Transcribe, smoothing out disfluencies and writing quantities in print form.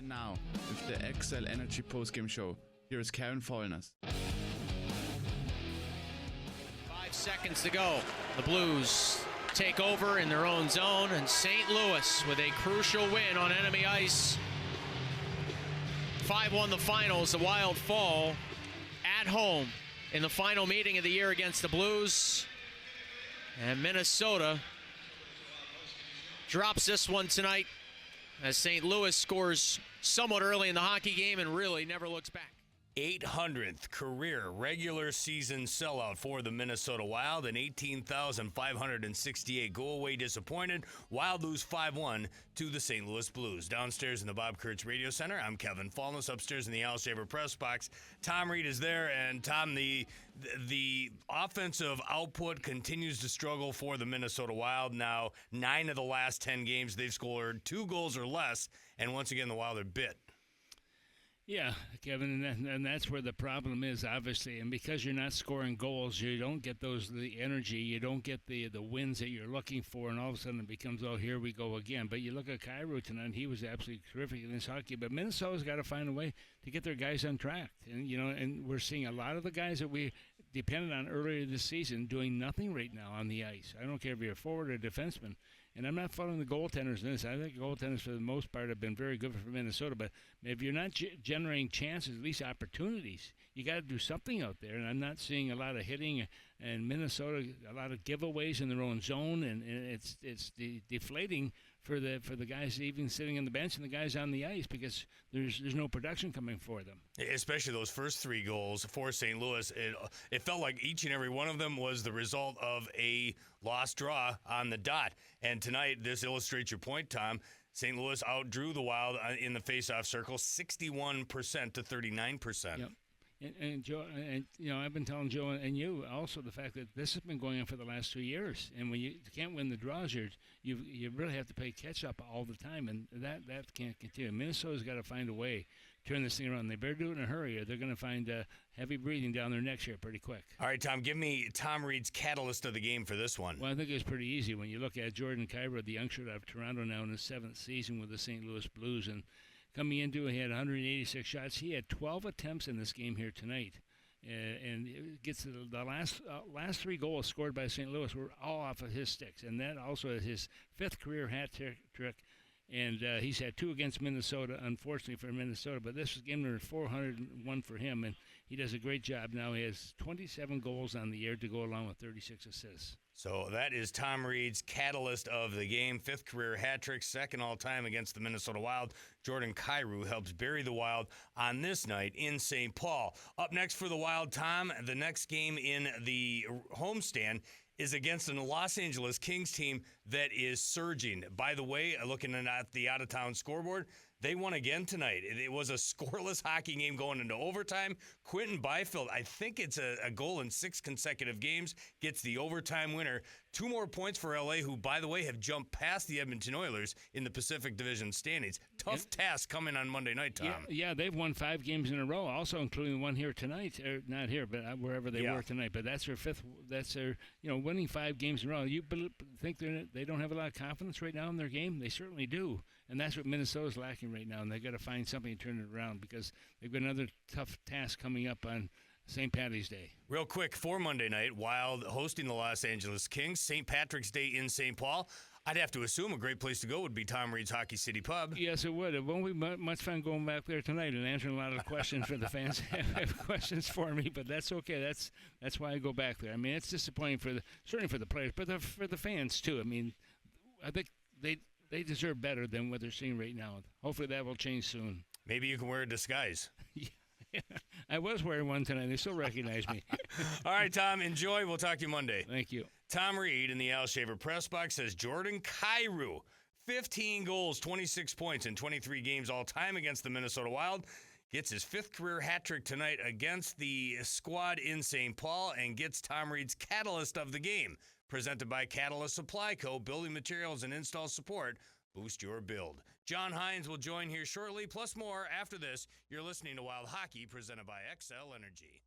And now, with the XL Energy Postgame Show, here is Kevin Falness. 5 seconds to go. The Blues take over in their own zone, and St. Louis with a crucial win on enemy ice. 5-1 the finals. The Wild fall at home in the final meeting of the year against the Blues. And Minnesota drops this one tonight as St. Louis scores somewhat early in the hockey game and really never looks back. 800th career regular season sellout for the Minnesota Wild, an 18,568 goal way disappointed. Wild lose 5-1 to the St. Louis Blues. Downstairs in the Bob Kurtz Radio Center, I'm Kevin Falness. Upstairs in the Al Shaver press box, Tom Reid is there. And Tom, the offensive output continues to struggle for the Minnesota Wild. Now, 9 of the last 10 games, they've scored 2 goals or less, and once again, the Wild are bit. Yeah, Kevin, and that's where the problem is, obviously. And because you're not scoring goals, you don't get the energy, you don't get the wins that you're looking for, and all of a sudden it becomes, oh, here we go again. But you look at Kyrou tonight, he was absolutely terrific in this hockey. But Minnesota's got to find a way to get their guys on track. And, and we're seeing a lot of the guys that we depended on earlier this season doing nothing right now on the ice. I don't care if you're a forward or a defenseman. And I'm not following the goaltenders in this. I think goaltenders, for the most part, have been very good for Minnesota. But if you're not generating chances, at least opportunities, you got to do something out there. And I'm not seeing a lot of hitting. And Minnesota, a lot of giveaways in their own zone, and it's deflating for the guys even sitting on the bench and the guys on the ice because there's no production coming for them. Especially those first 3 goals for St. Louis. It felt like each and every one of them was the result of a lost draw on the dot. And tonight, this illustrates your point, Tom. St. Louis outdrew the Wild in the faceoff circle 61% to 39%. Yep. And Joe, I've been telling Joe and you also the fact that this has been going on for the last 2 years. And when you can't win the draws, you really have to play catch up all the time, and that can't continue. Minnesota's got to find a way to turn this thing around. They better do it in a hurry, or they're going to find heavy breathing down their necks here pretty quick. All right, Tom, give me Tom Reid's catalyst of the game for this one. Well, I think it was pretty easy when you look at Jordan Kyrou, the youngster out of Toronto, now in his 7th season with the St. Louis Blues, and coming into it, he had 186 shots. He had 12 attempts in this game here tonight. And it gets to the last 3 goals scored by St. Louis were all off of his sticks. And that also is his 5th career hat trick. And he's had 2 against Minnesota, unfortunately for Minnesota. But this was game number 401 for him, and he does a great job. Now he has 27 goals on the year to go along with 36 assists. So that is Tom Reid's catalyst of the game. 5th career hat trick, 2nd all-time against the Minnesota Wild. Jordan Kyrou helps bury the Wild on this night in St. Paul. Up next for the Wild, Tom, the next game in the homestand is against a Los Angeles Kings team that is surging. By the way, looking at the out-of-town scoreboard, they won again tonight. It was a scoreless hockey game going into overtime. Quentin Byfield, I think it's a goal in 6 consecutive games, gets the overtime winner. 2 more points for L.A., who, by the way, have jumped past the Edmonton Oilers in the Pacific Division standings. Tough task coming on Monday night, Tom. Yeah, they've won 5 games in a row, also including one here tonight. Not here, but wherever they were tonight. But that's their 5th. That's their, winning 5 games in a row. You think they don't have a lot of confidence right now in their game? They certainly do. And that's what Minnesota's lacking right now. And they've got to find something to turn it around because they've got another tough task coming up on St. Patty's Day. Real quick, for Monday night, Wild hosting the Los Angeles Kings, St. Patrick's Day in St. Paul. I'd have to assume a great place to go would be Tom Reid's Hockey City Pub. Yes, it would. It won't be much fun going back there tonight and answering a lot of the questions for the fans have questions for me, but that's okay. That's why I go back there. I mean, it's disappointing certainly for the players, but for the fans too. I mean, I think they deserve better than what they're seeing right now. Hopefully that will change soon. Maybe you can wear a disguise. I was wearing one tonight. They still recognize me. All right, Tom, enjoy. We'll talk to you Monday. Thank you. Tom Reid in the Al Shaver press box says Jordan Kyrou, 15 goals, 26 points in 23 games all time against the Minnesota Wild. Gets his 5th career hat trick tonight against the squad in St. Paul and gets Tom Reid's catalyst of the game. Presented by Catalyst Supply Co. Building materials and install support. Boost your build. John Hines will join here shortly, plus more after this. You're listening to Wild Hockey, presented by XL Energy.